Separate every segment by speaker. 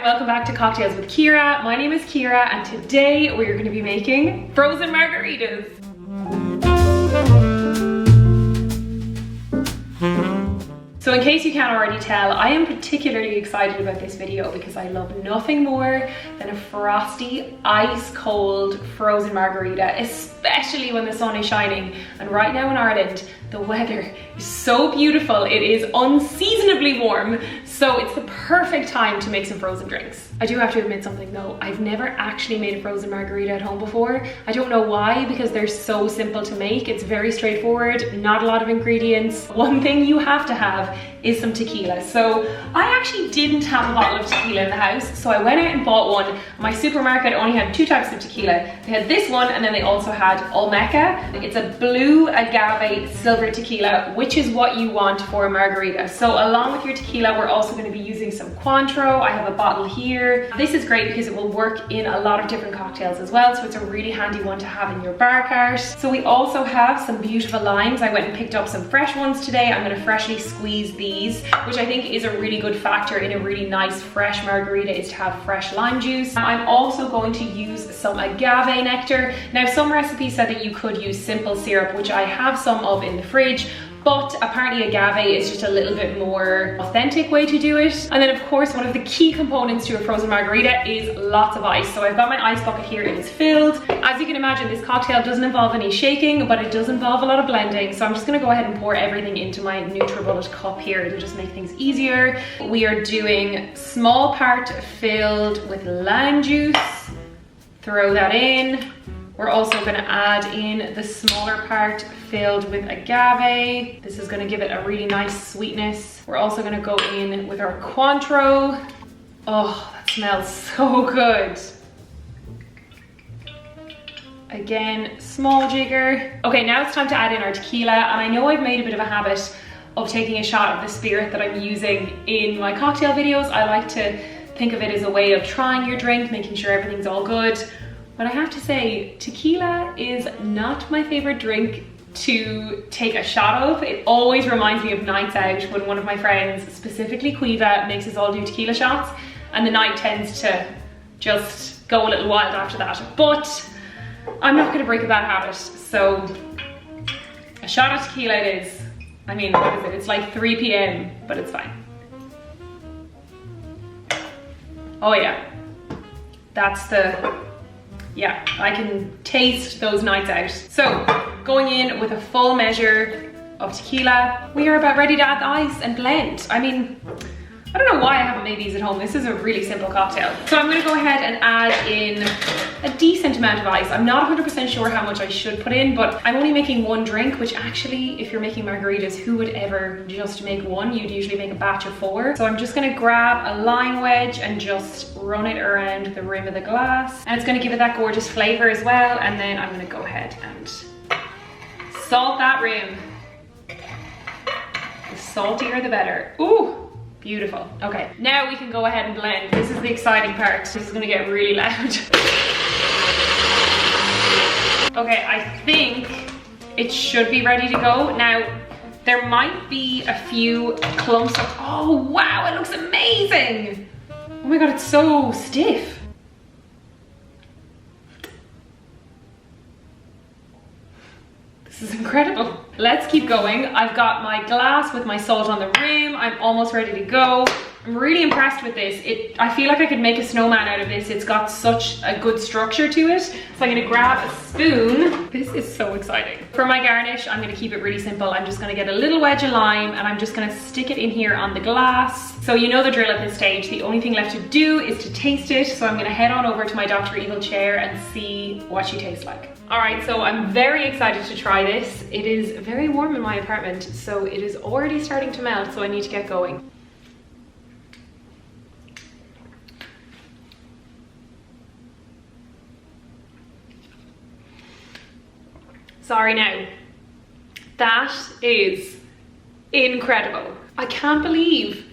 Speaker 1: welcome back to Cocktails with Ciara. My name is Ciara and today we're going to be making frozen margaritas. So in case you can't already tell, I am particularly excited about this video because I love nothing more than a frosty, ice cold frozen margarita, especially when the sun is shining. And right now in Ireland, the weather is so beautiful. It is unseasonably warm, so it's the perfect time to make some frozen drinks. I do have to admit something though, I've never actually made a frozen margarita at home before. I don't know why, because they're so simple to make. It's very straightforward, not a lot of ingredients. One thing you have to have is some tequila. So I actually didn't have a bottle of tequila in the house, so I went out and bought one. My supermarket only had two types of tequila. They had this one and then they also had Olmeca. It's a blue agave silver tequila, which is what you want for a margarita. So along with your tequila, we're also going to be using some Cointreau. I have a bottle here. This is great because it will work in a lot of different cocktails as well, so it's a really handy one to have in your bar cart. So we also have some beautiful limes. I went and picked up some fresh ones today. I'm going to freshly squeeze these, which I think is a really good factor in a really nice fresh margarita, is to have fresh lime juice. I'm also going to use some agave nectar. Now some recipes said that you could use simple syrup, which I have some of in the fridge, but apparently agave is just a little bit more authentic way to do it. And then of course, one of the key components to a frozen margarita is lots of ice. So I've got my ice bucket here, it is filled. As you can imagine, this cocktail doesn't involve any shaking, but it does involve a lot of blending. So I'm just gonna go ahead and pour everything into my NutriBullet cup here. It'll just make things easier. We are doing small part filled with lime juice. Throw that in. We're also gonna add in the smaller part filled with agave. This is gonna give it a really nice sweetness. We're also gonna go in with our Cointreau. Oh, that smells so good. Again, small jigger. Okay, now it's time to add in our tequila. And I know I've made a bit of a habit of taking a shot of the spirit that I'm using in my cocktail videos. I like to think of it as a way of trying your drink, making sure everything's all good. But I have to say, tequila is not my favorite drink to take a shot of. It always reminds me of nights out when one of my friends, specifically Quiva, makes us all do tequila shots, and the night tends to just go a little wild after that. But I'm not gonna break a bad habit, so a shot of tequila it is. I mean, what is it? It's like 3 p.m, but it's fine. Oh yeah, yeah, I can taste those nights out. So, going in with a full measure of tequila, we are about ready to add the ice and blend. I mean, I don't know why I haven't made these at home. This is a really simple cocktail. So I'm gonna go ahead and add in a decent amount of ice. I'm not 100% sure how much I should put in, but I'm only making one drink, which actually, if you're making margaritas, who would ever just make one? You'd usually make a batch of 4. So I'm just gonna grab a lime wedge and just run it around the rim of the glass. And it's gonna give it that gorgeous flavor as well. And then I'm gonna go ahead and salt that rim. The saltier the better. Ooh. Beautiful. Okay, now we can go ahead and blend. This is the exciting part. This is gonna get really loud. Okay, I think it should be ready to go. Now, there might be a few clumps of, oh wow, it looks amazing. Oh my God, it's so stiff. This is incredible. Let's keep going. I've got my glass with my salt on the rim. I'm almost ready to go. I'm really impressed with this. I feel like I could make a snowman out of this. It's got such a good structure to it. So I'm gonna grab a spoon. This is so exciting. For my garnish, I'm gonna keep it really simple. I'm just gonna get a little wedge of lime and I'm just gonna stick it in here on the glass. So you know the drill at this stage. The only thing left to do is to taste it. So I'm gonna head on over to my Dr. Evil chair and see what she tastes like. All right, so I'm very excited to try this. It is very warm in my apartment, so it is already starting to melt, so I need to get going. Sorry now. That is incredible. I can't believe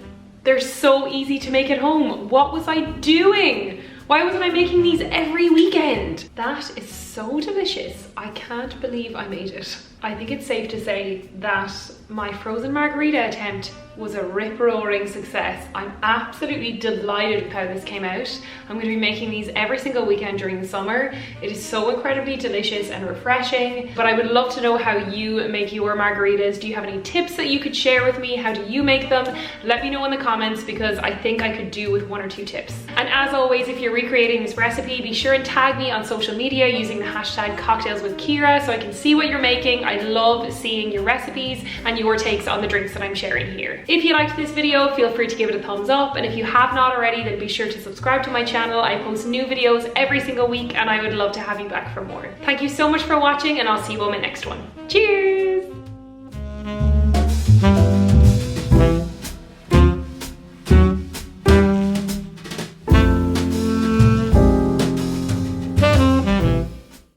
Speaker 1: they're so easy to make at home. What was I doing? Why wasn't I making these every weekend? That is so delicious. I can't believe I made it. I think it's safe to say that my frozen margarita attempt was a rip-roaring success. I'm absolutely delighted with how this came out. I'm going to be making these every single weekend during the summer. It is so incredibly delicious and refreshing, but I would love to know how you make your margaritas. Do you have any tips that you could share with me? How do you make them? Let me know in the comments, because I think I could do with 1 or 2 tips. And as always, if you're recreating this recipe, be sure and tag me on social media using the hashtag #cocktailswithciara so I can see what you're making. I love seeing your recipes and your takes on the drinks that I'm sharing here. If you liked this video, feel free to give it a thumbs up, and if you have not already, then be sure to subscribe to my channel. I post new videos every single week and I would love to have you back for more. Thank you so much for watching, and I'll see you on my next one. Cheers!